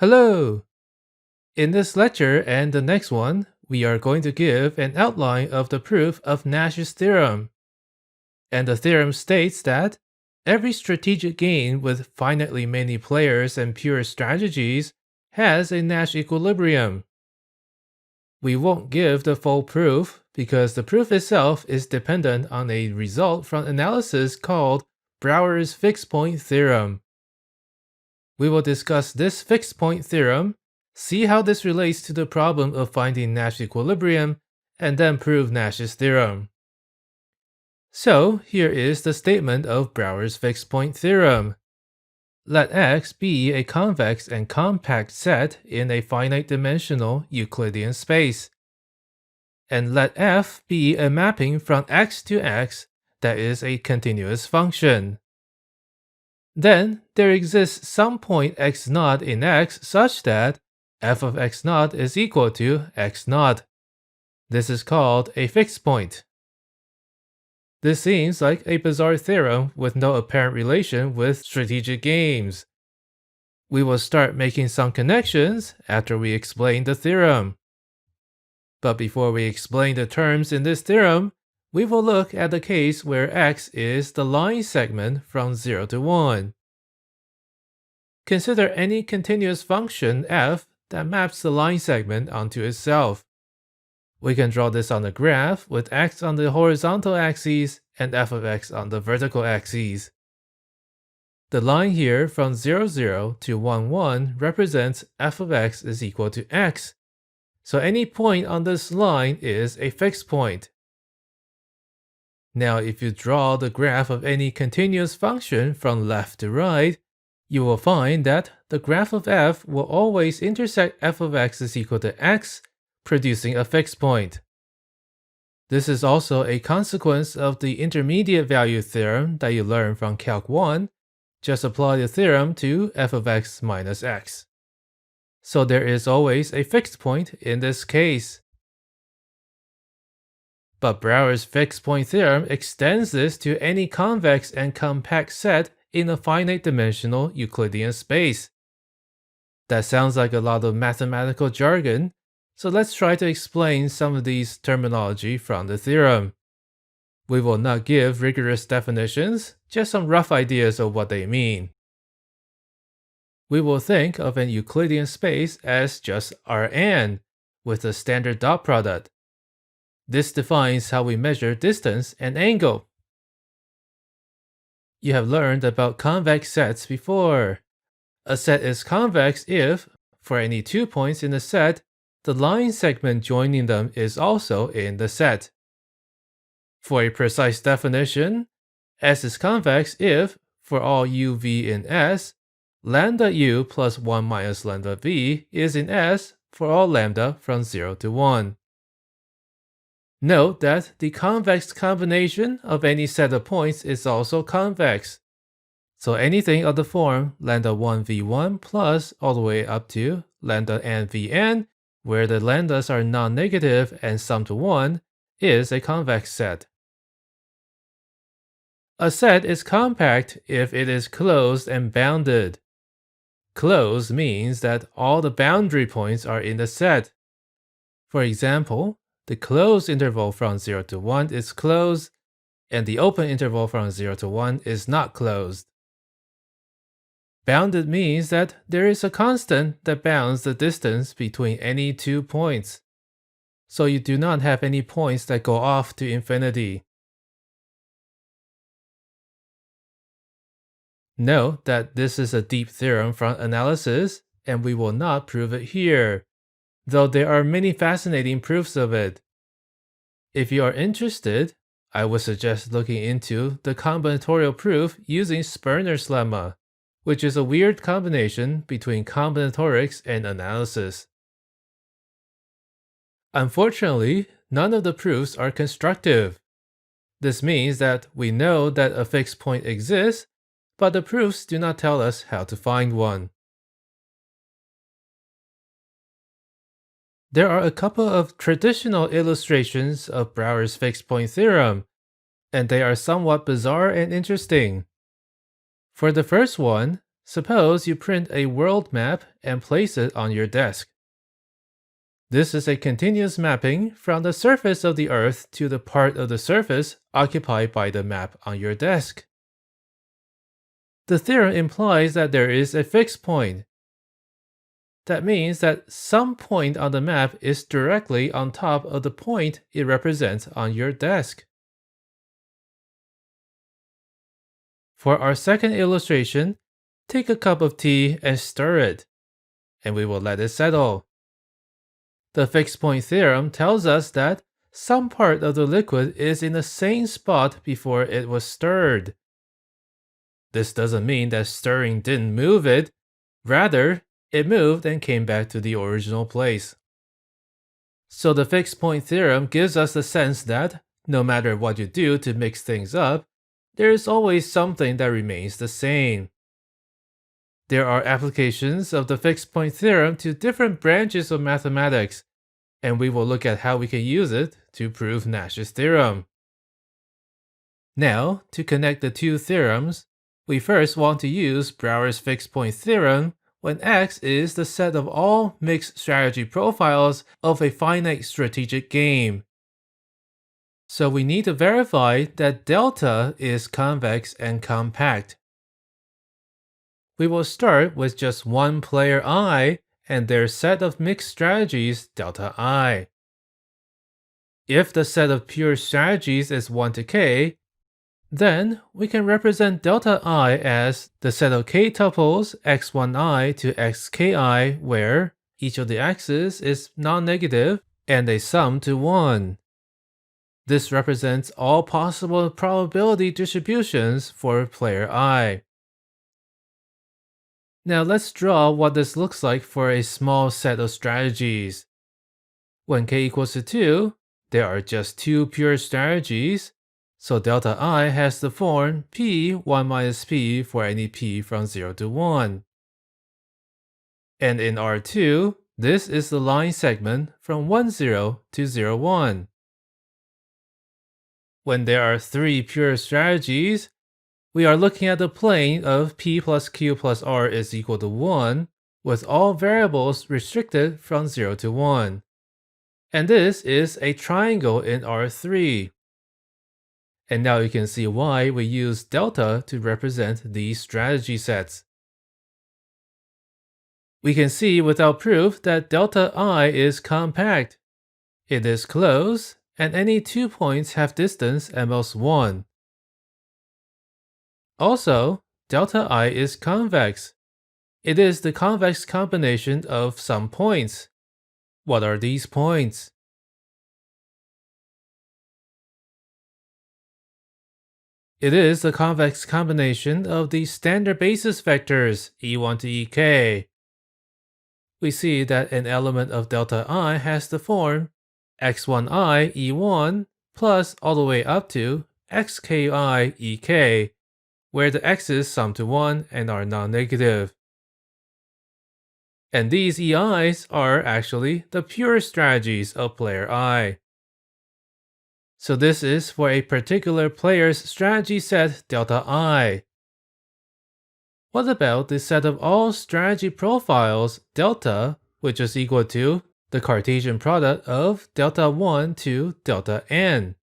Hello! In this lecture and the next one, we are going to give an outline of the proof of Nash's theorem. And the theorem states that every strategic game with finitely many players and pure strategies has a Nash equilibrium. We won't give the full proof because the proof itself is dependent on a result from analysis called Brouwer's fixed point theorem. We will discuss this fixed point theorem, see how this relates to the problem of finding Nash equilibrium, and then prove Nash's theorem. So here is the statement of Brouwer's fixed point theorem. Let X be a convex and compact set in a finite-dimensional Euclidean space. And let F be a mapping from X to X that is a continuous function. Then there exists some point x0 in X such that f of x0 is equal to x0. This is called a fixed point. This seems like a bizarre theorem with no apparent relation with strategic games. We will start making some connections after we explain the theorem. But before we explain the terms in this theorem, we will look at the case where x is the line segment from 0 to 1. Consider any continuous function f that maps the line segment onto itself. We can draw this on a graph with x on the horizontal axis and f of x on the vertical axis. The line here from 0, 0 to 1, 1 represents f of x is equal to x. So any point on this line is a fixed point. Now if you draw the graph of any continuous function from left to right, you will find that the graph of f will always intersect f of x is equal to x, producing a fixed point. This is also a consequence of the intermediate value theorem that you learned from Calc 1. Just apply the theorem to f of x minus x. So there is always a fixed point in this case. But Brouwer's fixed point theorem extends this to any convex and compact set in a finite-dimensional Euclidean space. That sounds like a lot of mathematical jargon, so let's try to explain some of these terminology from the theorem. We will not give rigorous definitions, just some rough ideas of what they mean. We will think of an Euclidean space as just Rn, with a standard dot product. This defines how we measure distance and angle. You have learned about convex sets before. A set is convex if, for any 2 points in the set, the line segment joining them is also in the set. For a precise definition, S is convex if, for all uv in S, lambda u plus 1 minus lambda v is in S for all lambda from 0 to 1. Note that the convex combination of any set of points is also convex. So anything of the form lambda 1 v1 plus all the way up to lambda n vn, where the lambdas are non-negative and sum to 1, is a convex set. A set is compact if it is closed and bounded. Closed means that all the boundary points are in the set. For example, the closed interval from 0 to 1 is closed, and the open interval from 0 to 1 is not closed. Bounded means that there is a constant that bounds the distance between any 2 points. So you do not have any points that go off to infinity. Note that this is a deep theorem from analysis, and we will not prove it here, though there are many fascinating proofs of it. If you are interested, I would suggest looking into the combinatorial proof using Sperner's lemma, which is a weird combination between combinatorics and analysis. Unfortunately, none of the proofs are constructive. This means that we know that a fixed point exists, but the proofs do not tell us how to find one. There are a couple of traditional illustrations of Brouwer's fixed point theorem, and they are somewhat bizarre and interesting. For the first one, Suppose you print a world map and place it on your desk. This is a continuous mapping from the surface of the Earth to the part of the surface occupied by the map on your desk. The theorem implies that there is a fixed point. That means that some point on the map is directly on top of the point it represents on your desk. For our second illustration, take a cup of tea and stir it, and we will let it settle. The fixed point theorem tells us that some part of the liquid is in the same spot before it was stirred. This doesn't mean that stirring didn't move it. Rather, it moved and came back to the original place. So the fixed point theorem gives us the sense that no matter what you do to mix things up, there is always something that remains the same. There are applications of the fixed point theorem to different branches of mathematics, and we will look at how we can use it to prove Nash's theorem. Now, to connect the two theorems, we first want to use Brouwer's fixed point theorem when X is the set of all mixed strategy profiles of a finite strategic game. So we need to verify that delta is convex and compact. We will start with just one player I and their set of mixed strategies delta I. If the set of pure strategies is 1 to k, then we can represent delta I as the set of k tuples x1i to xki where each of the x's is non-negative and they sum to 1. This represents all possible probability distributions for player I. Now let's draw what this looks like for a small set of strategies. When k equals to 2, there are just two pure strategies, so delta I has the form p 1 minus p for any p from 0 to 1. And in R2, this is the line segment from 1, 0 to 0, 1. When there are three pure strategies, we are looking at the plane of p plus q plus r is equal to 1, with all variables restricted from 0 to 1. And this is a triangle in R3. And now you can see why we use delta to represent these strategy sets. We can see without proof that delta I is compact. It is closed, and any 2 points have distance at most 1. Also, delta I is convex. It is the convex combination of some points. What are these points? It is the convex combination of the standard basis vectors e1 to ek. We see that an element of delta I has the form x1i e1 plus all the way up to xki ek, where the x's sum to 1 and are non-negative. And these EIs are actually the pure strategies of player I. So this is for a particular player's strategy set delta I. What about the set of all strategy profiles delta, which is equal to the Cartesian product of delta 1 to delta n?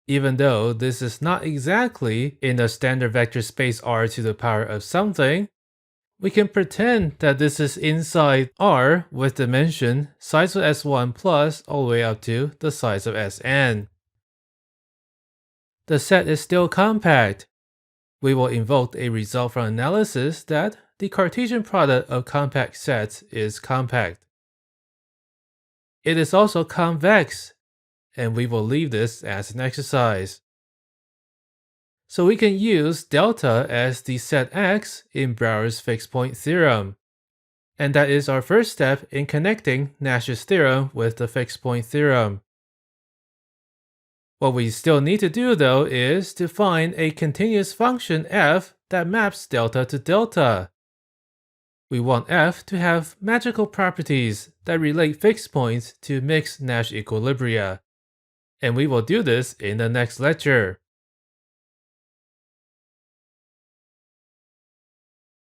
Even though this is not exactly in the standard vector space R to the power of something, we can pretend that this is inside R with dimension size of S1 plus all the way up to the size of Sn. The set is still compact. We will invoke a result from analysis that the Cartesian product of compact sets is compact. It is also convex, and we will leave this as an exercise. So we can use delta as the set X in Brouwer's fixed point theorem. And that is our first step in connecting Nash's theorem with the fixed point theorem. What we still need to do though is to find a continuous function f that maps delta to delta. We want f to have magical properties that relate fixed points to mixed Nash equilibria. And we will do this in the next lecture.